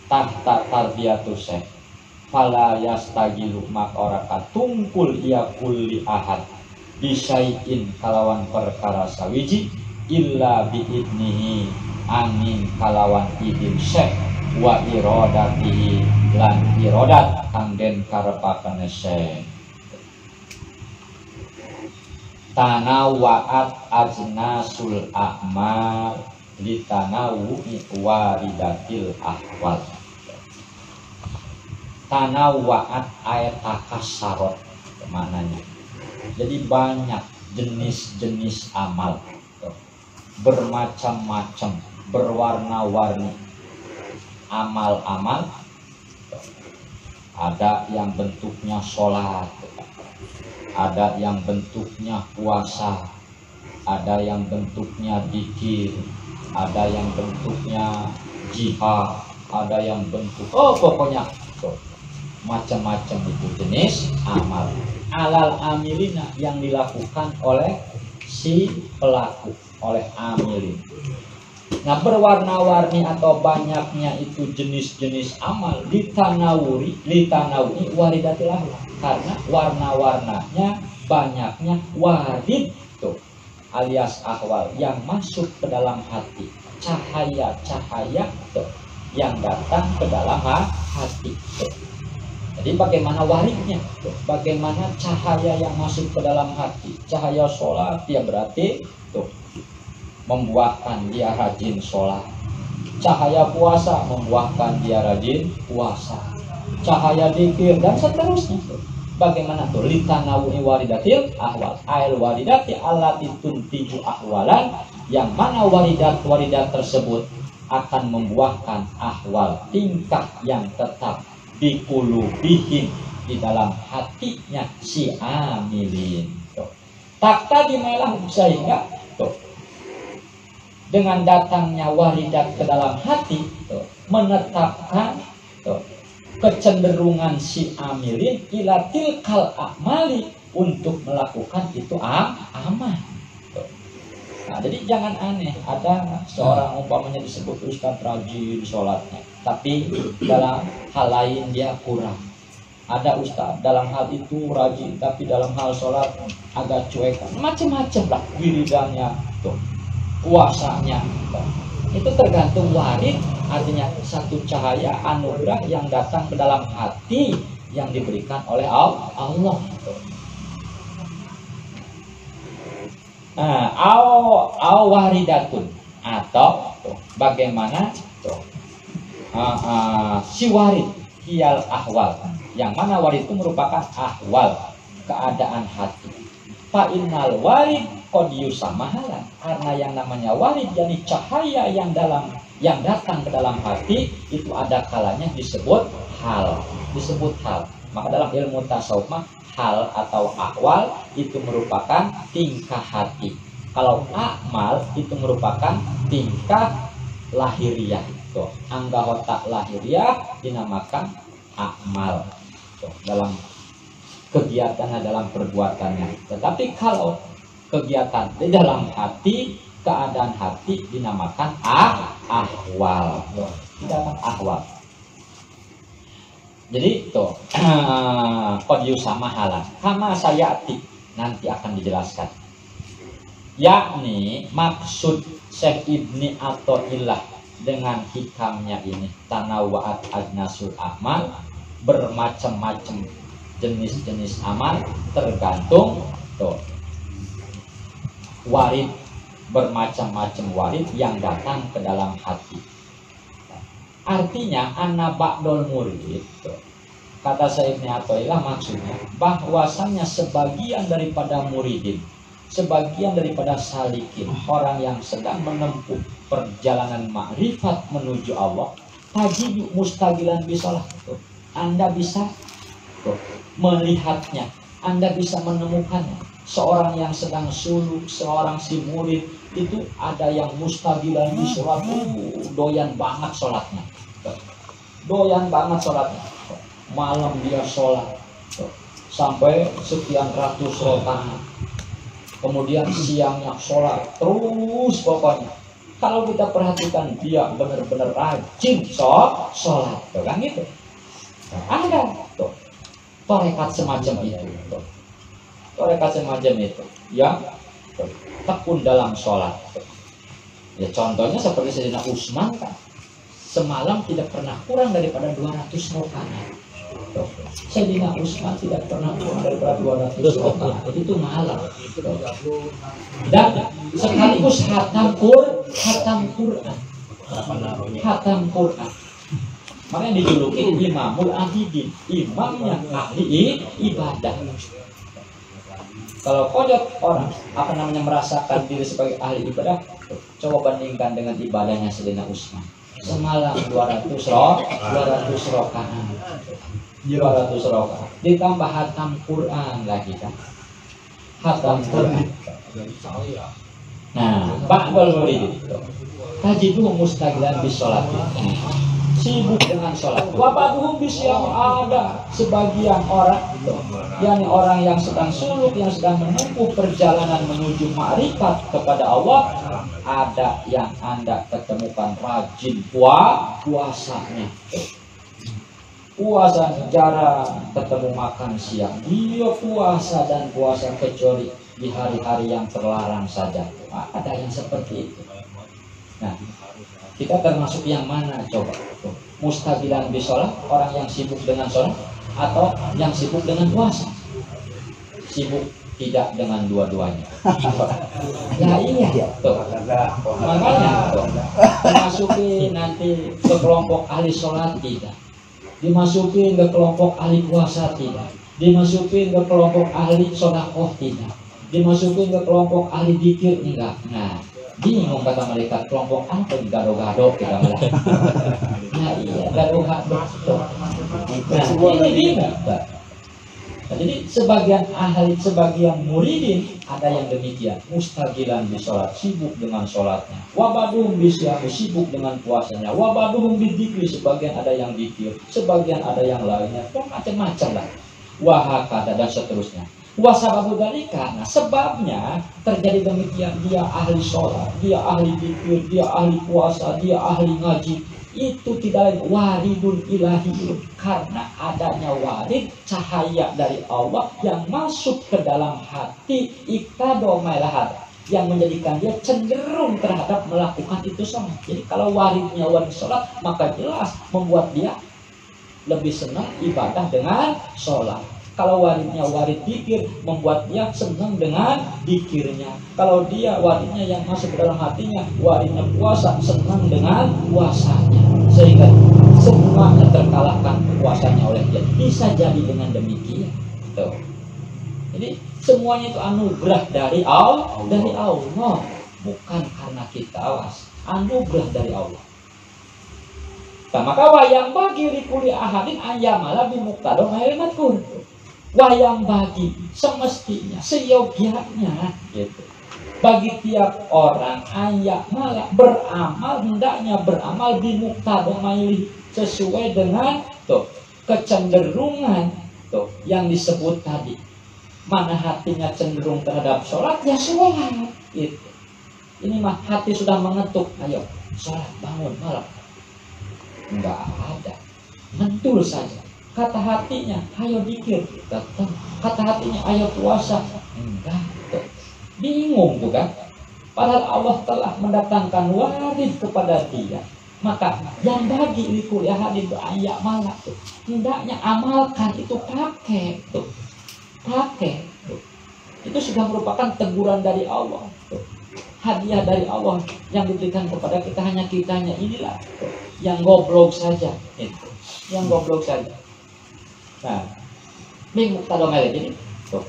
tahta tarbiyatu syekh fala yastagilu maka ora katungkul ia kulli ahad bisain kalawan perkara sawiji illa biidnihi angin kalawan idin syekh wa iradatihi lan iradat kang den karepaken syekh. Tanawa'at ajnasul a'mal litanawu'i waridatil ahwal. Tanawa'at ayat takasarot mananya. Jadi banyak jenis-jenis amal, bermacam-macam, berwarna-warni amal-amal. Ada yang bentuknya sholat, ada yang bentuknya puasa, ada yang bentuknya dzikir, ada yang bentuknya jihad, ada yang bentuk pokoknya macam-macam itu jenis amal. Alal amilina yang dilakukan oleh si pelaku, oleh amilin. Nah, berwarna-warni atau banyaknya itu jenis-jenis amal litanawui waridatil ahwal, karena warna-warnanya banyaknya warid tuh alias ahwal yang masuk ke dalam hati, cahaya-cahaya tuh yang datang ke dalam hati tuh. Jadi bagaimana waridnya tuh, bagaimana cahaya yang masuk ke dalam hati, cahaya sholat ya berarti tuh membuahkan dia rajin sholat. Cahaya puasa membuahkan dia rajin puasa. Cahaya dzikir dan seterusnya. Bagaimana tuh? Litanawu'i waridatil ahwal. Ail waridati allati tuntiju ahwalan, yang mana waridat tersebut akan membuahkan ahwal, tingkah yang tetap biqulubihim, di dalam hatinya si amilin. Tak tadi malah sehingga tuh dengan datangnya waridat ke dalam hati tuh, menetapkan tuh, kecenderungan si amilin ila tilkal amali, untuk melakukan itu amal tuh. Nah, jadi jangan aneh, ada seorang umpamanya disebut ustaz rajin sholatnya, tapi dalam hal lain dia kurang. Ada ustaz dalam hal itu rajin, tapi dalam hal sholat agak cuek, macam-macam lah wiridannya tuh, puasanya. Itu tergantung warid, artinya satu cahaya anugerah yang datang ke dalam hati yang diberikan oleh Allah. Nah, waridatun, atau bagaimana si warid hiyal ahwal, yang mana warid itu merupakan ahwal, keadaan hati. Fa innal warid qad yusamahalan, karena yang namanya warid yakni cahaya yang datang ke dalam hati itu ada kalanya disebut hal. Maka dalam ilmu tasawuf hal atau ahwal itu merupakan tingkah hati. Kalau amal itu merupakan tingkah lahiriah. Tuh, anggota lahiriah dinamakan amal. Tuh, dalam kegiatannya, dalam perbuatannya. Tetapi kalau kegiatan di dalam hati, keadaan hati dinamakan ahwal. Dinamakan ahwal. Jadi itu kodius sama halan. Kama sayati, nanti akan dijelaskan. Yakni maksud Syekh Ibni Athaillah dengan hikamnya ini, tanawwa'at ajnasul amal, bermacam-macam jenis-jenis amal, tergantung tuh warid, bermacam-macam warid yang datang ke dalam hati. Artinya anna ba'dul murid, kata Syekh Ibnu Athaillah, maksudnya bahwasannya sebagian daripada muridin, sebagian daripada salikin, orang yang sedang menempuh perjalanan ma'rifat menuju Allah, tajidu mustaqilan bisalah, Anda bisa melihatnya, Anda bisa menemukannya. Seorang yang sedang suluk, seorang si murid itu ada yang mustaqilan di sholat, doyan banget sholatnya, malam dia sholat sampai sekian ratus rakaat, kemudian siangnya sholat terus pokoknya. Kalau kita perhatikan dia benar-benar rajin sholat, kan gitu. Ada Torekat semacam itu. Torekat semacam itu yang tekun dalam sholat. Ya contohnya seperti Sayyidina Utsman kan, semalam tidak pernah kurang daripada 200 rakaat. Sayyidina Utsman tidak pernah kurang daripada 200 rakaat. Itu malam. Dan sekaligus khatam Quran. Makanya dijuluki Imamul Abidin, imamnya ahli ibadah. Kalau kodok orang merasakan diri sebagai ahli ibadah, coba bandingkan dengan ibadahnya Sayyidina Utsman. Semalam 200 rakaat. 200 rakaat. Ditambah khatam Quran lagi kan. Khatam Quran. Nah, ba'dul murid. Tajidu mustaqilan bis sholat. Sibuk dengan sholat. Wabaduhum bisyam, ada sebagian orang, yakni orang yang sedang suluk, yang sedang menempuh perjalanan menuju ma'rifat kepada Allah, ada yang Anda ketemukan rajin puasanya. Puasa jarang ketemu makan siang. Dia puasa dan puasa kecuali di hari-hari yang terlarang saja. Ada yang seperti itu. Nah, kita termasuk yang mana coba? Mustaqilan bi sholat, orang yang sibuk dengan sholat, atau yang sibuk dengan puasa? Sibuk tidak dengan dua-duanya. Ya iya tuh. Makanya tuh, dimasukin nanti ke kelompok ahli sholat tidak, dimasukin ke kelompok ahli puasa tidak, dimasukin ke kelompok ahli sedekah tidak, dimasukin ke kelompok ahli zikir enggak. Nah, bingung kata malaikat, kelompok apa gado-gado kita bilang. Nah iya, gado-gado. Nah ini bingung. Nah, jadi sebagian muridin ada yang demikian, mustaqilan bi sholat, sibuk dengan sholatnya. Wabaduhum bisyam, sibuk dengan puasanya. Wabaduhum bidzikri, sebagian ada yang zikir, sebagian ada yang lainnya, macam-macam lah. Wahakada dan seterusnya. Wasababu dalika, nah sebabnya terjadi demikian, dia ahli sholat, dia ahli zikir, dia ahli puasa, dia ahli ngaji, itu tidak lain waridun ilahiyun, karena adanya warid cahaya dari Allah yang masuk ke dalam hati, iktadomailahat, yang menjadikan dia cenderung terhadap melakukan itu sama. Jadi kalau waridnya warid sholat, maka jelas membuat dia lebih senang ibadah dengan sholat. Kalau waridnya warid zikir, membuat dia senang dengan zikirnya. Kalau dia waridnya yang masuk ke dalam hatinya, waridnya puasa, senang dengan puasanya. Sehingga semuanya terkalahkan puasanya oleh dia. Bisa jadi dengan demikian. Tuh. Jadi semuanya itu anugerah dari Allah, bukan karena kita awas. Anugerah dari Allah. Nah, maka wayang bagi likuli ahadin ayyamala bimuqtadha ma'rifatun. Wayang bagi semestinya, seyogianya gitu. Bagi tiap orang ayyamala beramal, hendaknya beramal bimuqtadha ma'ilih, sesuai dengan kecenderungan yang disebut tadi. Mana hatinya cenderung terhadap sholat, ya sholat gitu. Ini mah hati sudah mengetuk, ayo sholat, bangun malam. Enggak ada, mentul saja. Kata hatinya, ayo zikir, datang. Kata hatinya, ayo puasa, enggak. Bingung tuh kan? Padahal Allah telah mendatangkan warid kepada dia. Maka yang bagi likul ahadin ayat malah tuh, hendaknya amalkan itu, pakai tuh, pakai tuh. Itu sudah merupakan teguran dari Allah tuh. Hadiah dari Allah yang diberikan kepada kita, hanya kitanya inilah tuh, yang goblok saja itu, yang goblok saja. Nah, bimuqtadha jadi tuh,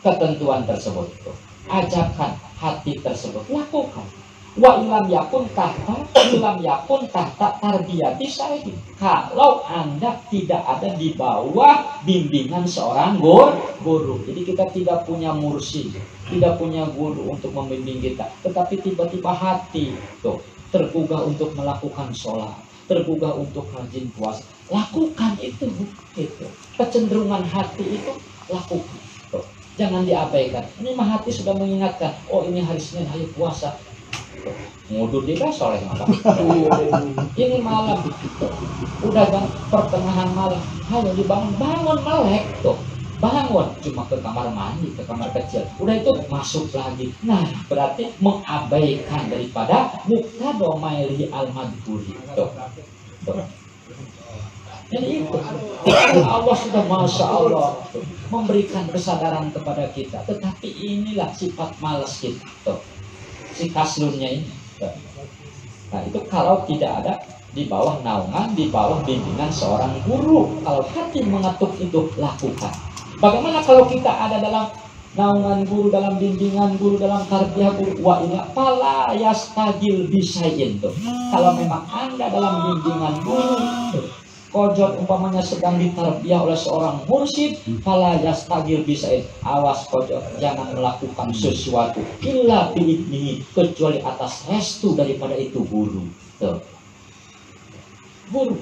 ketentuan tersebut tuh, ajakan hati tersebut lakukan. Wa ilam yakun tahta tarbiyati syai'in. Kalau Anda tidak ada di bawah bimbingan seorang guru. Jadi kita tidak punya mursyid, tidak punya guru untuk membimbing kita, tetapi tiba-tiba hati tuh tergugah untuk melakukan sholat, tergugah untuk rajin puasa, lakukan itu. Kecenderungan hati itu lakukan. Tuh. Jangan diabaikan. Ini mah hati sudah mengingatkan, oh ini hari Senin, ayo puasa. Ngudur juga soleh malam. Ini malam udah pertengahan malam, ayo dibangun, bangun melek tuh, bangun cuma ke kamar mandi, ke kamar kecil, udah itu masuk lagi. Nah berarti mengabaikan daripada muktado maili al-madhuri tuh. Jadi itu Allah sudah Masya Allah memberikan kesadaran kepada kita, tetapi inilah sifat malas kita tuh, si kaslunnya ini. Nah itu kalau tidak ada di bawah naungan, di bawah bimbingan seorang guru. Kalau hati mengetuk itu lakukan. Bagaimana kalau kita ada dalam naungan guru, dalam bimbingan guru, dalam tarbiyah guru, wa ila fala yastagil bisayin tuh. Kalau memang Anda dalam bimbingan guru tuh, kojot umpamanya sedang ditarbiyah oleh seorang mursyid, fala yastagil bisain, awas kojot jangan melakukan sesuatu illa biidnihi, kecuali atas restu daripada itu guru. Tuh. Guru.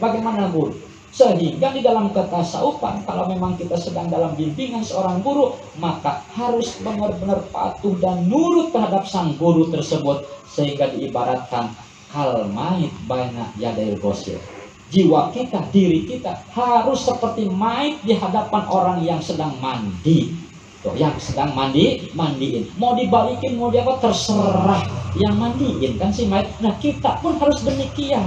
Bagaimana guru? Sehingga di dalam ketasawufan, kalau memang kita sedang dalam bimbingan seorang guru, maka harus benar-benar patuh dan nurut terhadap sang guru tersebut, sehingga diibaratkan kal mait baina yadil ghosir. Jiwa kita, diri kita harus seperti mayat di hadapan orang yang sedang mandi. Tuh, yang sedang mandiin. Mau dibalikin, mau diapa terserah yang mandiin kan si mayat. Nah kita pun harus demikian.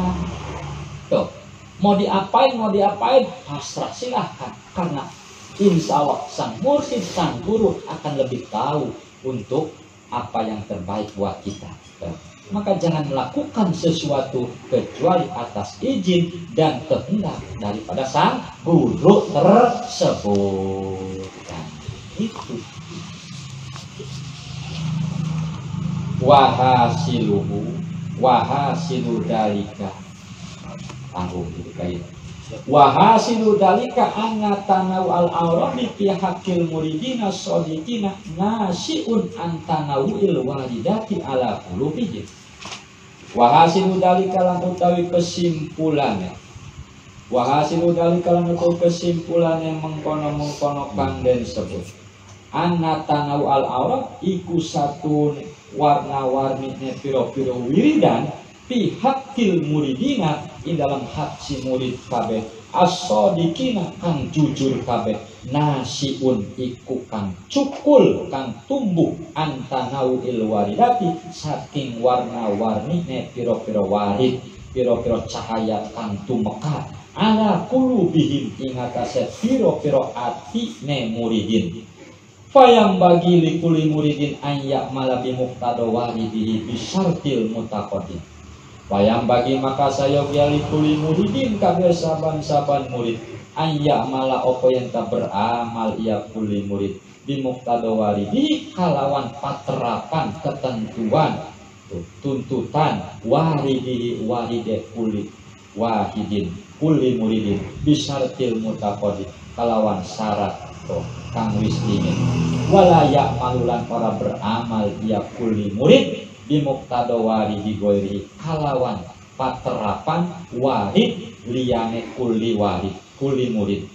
Tuh, mau diapain, pasrah silahkan. Karena insya Allah sang mursyid, sang guru akan lebih tahu untuk apa yang terbaik buat kita. Tuh. Maka jangan melakukan sesuatu kecuali atas izin dan kehendak daripada sang guru tersebut. Dan itu wahasilu dalika tanggung gitu kayak wahasilu dalika anna tanau al-awra bi pihakil muridina sodiqina nasiun antanauil walidati ala qulubihim. Wahasilu dalika lan utawi kesimpulannya, wahasilu dalika lan utawi kesimpulannya mengkono-mengkono kang den sebut anna tanau al-awra iku satu warna-warni piro-piro wiridan pihakil muridina in dalam hak si murid kabeh as-sodiqina kang jujur kabeh nasiun iku kang cukul kang tumbuh antanau ilwaridati saking warna-warni piro-piro warid piro-piro cahaya kang tumekat ala qulubihim ing atase piro-piro ati ne muridin. Fayam bagi likuli muridin ayyak malabi muqtado waridihi bisyartil mutaqaddim. Wayang bagi maka saya biali kuli muridin kabeh saban-saban murid ayya mala opo yang tak beramal ia kuli murid di muqtado waridi kalawan paterapan ketentuan tuntutan waridi waride kuli wahidin kuli muridin bisyartil mutaqaddim kalawan syarat kang wis dingin walayak malulan para beramal ia kuli murid di muqtado waridi goiri kalawan paterapan warid liyane kuli warid kuli murid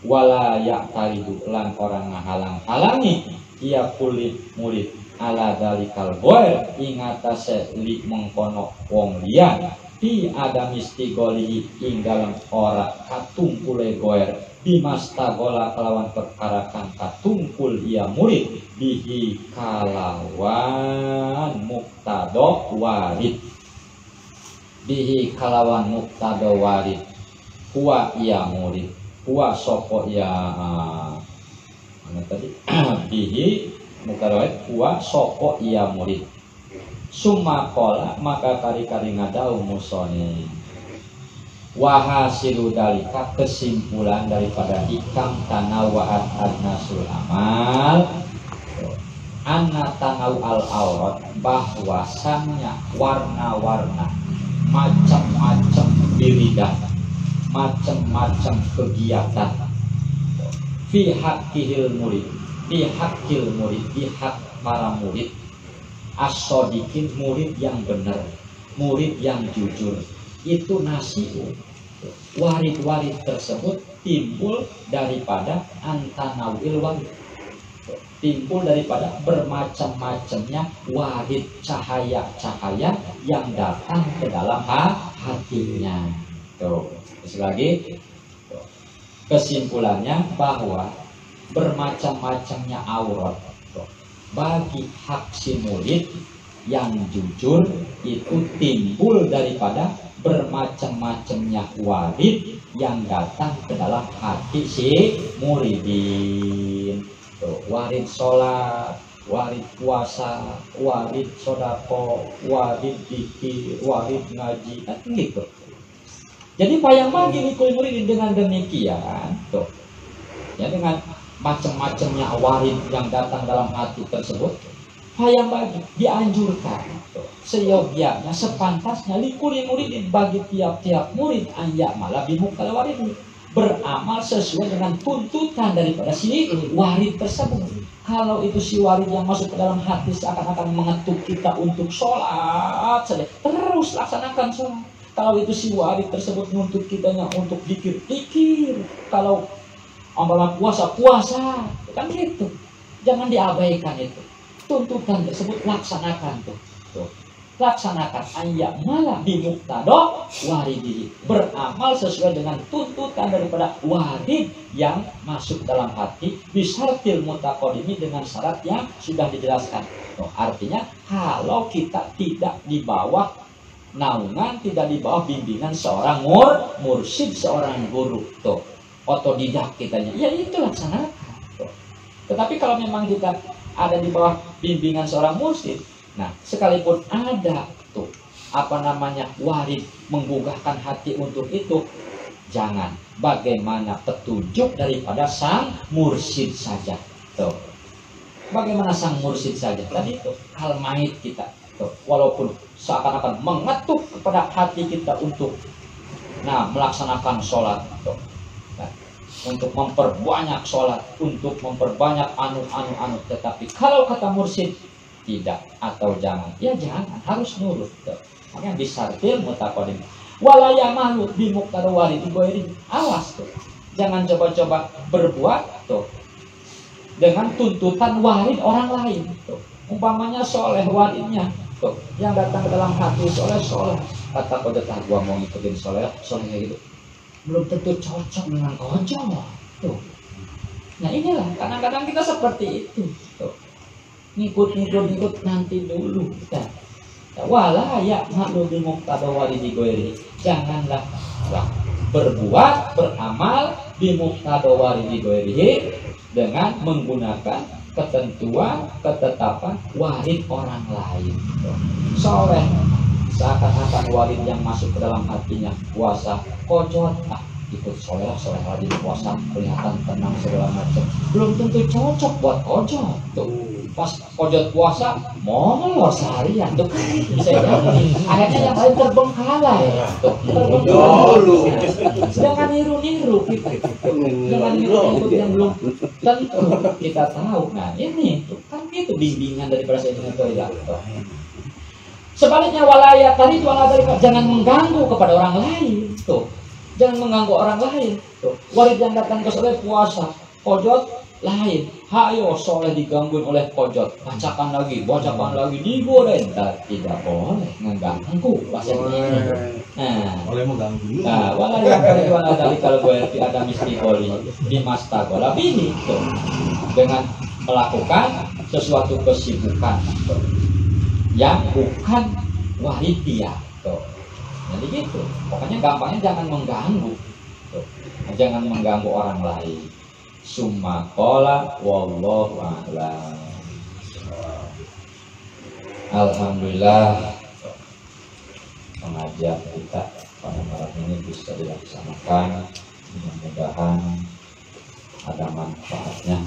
walayak taridu lan orang ngahalang-halangi ia kuli murid ala dalikal goir ingatase li mengkono wong liyan di adam istigolihi ing dalam ora katungkule goir bimastagola kalawan perkara kang katungkul ia murid bihi kalawan muqtado warid bihi kalawan muqtado warid huwa ia murid huwa sopo ia mana tadi bihi muqtado warid huwa sopo ia murid summa qala maka kari-kari ngadau musoni wahasilu dalika kesimpulan daripada ikam tanawaat adnasul amal anna tanau al aurat bahwasannya warna-warna macam-macam wiridan macam-macam kegiatan fi haqqil murid fi haqqil murid fi hak para murid as-sodiqin murid yang benar murid yang jujur itu nasiun warid-warid tersebut timbul daripada antanawil warid timbul daripada bermacam-macamnya warid cahaya-cahaya yang datang ke dalam hatinya. Tuh, sekali lagi, kesimpulannya bahwa bermacam-macamnya aurat bagi hak si murid yang jujur itu timbul daripada bermacam-macamnya warid yang datang ke dalam hati si muridin. Tuh, warid sholat, warid puasa, warid sodako, warid zikir, warid ngaji, kan gitu. Jadi payah bagi nikul muridin dengan demikian, tuh, ya dengan macam-macamnya warid yang datang dalam hati tersebut, yang bagi dianjurkan seyogianya sepantasnya likuli muridin bagi tiap-tiap murid anyak malah bimukal warid beramal sesuai dengan tuntutan daripada si warid tersebut. Kalau itu si warid yang masuk ke dalam hati seakan-akan mengetuk kita untuk sholat saja, terus laksanakan sholat. Kalau itu si warid tersebut nuntut kitanya untuk dikir-dikir, kalau amal puasa kan gitu, jangan diabaikan itu. Tuntutan tersebut laksanakan tuh. Laksanakan ayat malah bimuktado waridi, beramal sesuai dengan tuntutan daripada warid yang masuk dalam hati bisartil mutaqaddimi dengan syarat yang sudah dijelaskan. Tuh, artinya kalau kita tidak di bawah naungan, tidak di bawah bimbingan seorang mursyid, seorang guru, tuh otodidak kitanya, ya itu laksanakan. Tuh. Tetapi kalau memang kita ada di bawah bimbingan seorang mursyid, nah sekalipun ada tuh warid menggugahkan hati untuk itu, jangan bagaimana petunjuk daripada sang mursyid saja. Tuh, bagaimana sang mursyid saja tadi itu hal mait kita tuh, walaupun seakan-akan mengetuk kepada hati kita untuk melaksanakan sholat tuh, untuk memperbanyak sholat, untuk memperbanyak anu, tetapi kalau kata mursyid tidak atau jangan, ya jangan, harus nurut. Makanya bisartil mutaqaddim walaya malu bimuqtada warid ibairi, awas tuh, jangan coba-coba berbuat tuh dengan tuntutan warid orang lain tuh. Umpamanya soleh waridnya tuh yang datang ke dalam hati soleh, kata kodetah gua mau ngikutin soleh kayak gitu, belum tentu cocok dengan ojo tuh. Nah inilah kadang-kadang kita seperti itu tuh, ngikut nanti dulu kita. Wala ya maklum bimuqtada waridi goiri, janganlah berbuat beramal bimuqtada waridi goiri dengan menggunakan ketentuan ketetapan warid orang lain tuh. Soleh seakan-akan warid yang masuk ke dalam hatinya puasa kojot, ikut soleh rajin puasa kelihatan tenang segala macam, belum tentu cocok buat kojot tuh. Pas kojot puasa molor seharian tuh bisa jadi akhirnya yang lain terbengkalai tuh, jangan niru gitu, jangan niru yang belum tentu kita tahu. Nah ini tuh kan itu bimbingan daripada Sayyidina Toilah. Sebaliknya walayat tadi jangan mengganggu kepada orang lain tuh, jangan mengganggu orang lain tuh. Warid yang datang ke soleh puasa kojot lain, hayo soleh digangguin oleh kojot, bacakan lagi digoreng, tidak boleh mengganggu pasien. Nah boleh mengganggu. Nah walayat tadi kalau gue ada misteri di mastagola bini tuh, dengan melakukan sesuatu kesibukan tuh yang bukan warid dia tuh. Jadi gitu, pokoknya gampangnya jangan mengganggu tuh. Jangan mengganggu orang lain. Summa qala wallahu a'lam. Alhamdulillah pengajian kita pada malam ini bisa dilaksanakan, mudah-mudahan ada manfaatnya,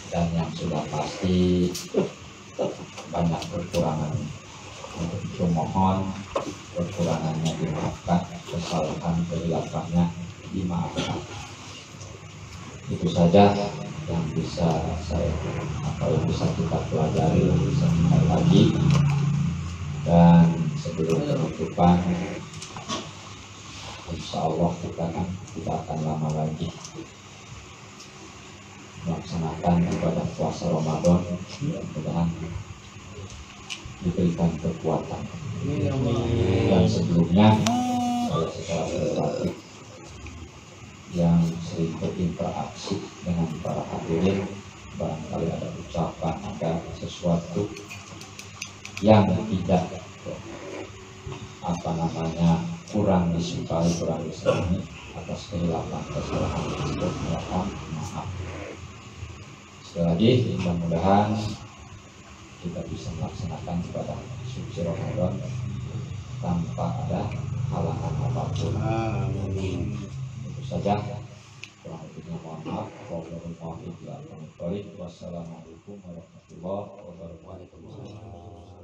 dan yang sudah pasti banyak kekurangan. Untuk mohon kekurangannya dimaafkan, kesalahan kehilafahnya dimaafkan. Itu saja yang bisa bisa kita pelajari sebentar lagi. Dan sebelum penutupan, insya Allah kita akan lama lagi melaksanakan ibadah puasa Ramadan, mudah-mudahan diberikan kekuatan. Dan sebelumnya saya secara pribadi yang sering berinteraksi dengan para hadirin, barangkali ada ucapan, ada sesuatu yang tidak kurang disukai, kurang disenangi, atas kehilangan kesalahan tersebut, mohon maaf. Sekali lagi, mudah-mudahan kita bisa melaksanakan ibadah suci Ramadan tanpa ada halangan apapun. Itu saja. Kurang lebihnya mohon maaf. Wassalamualaikum warahmatullahi wabarakatuh.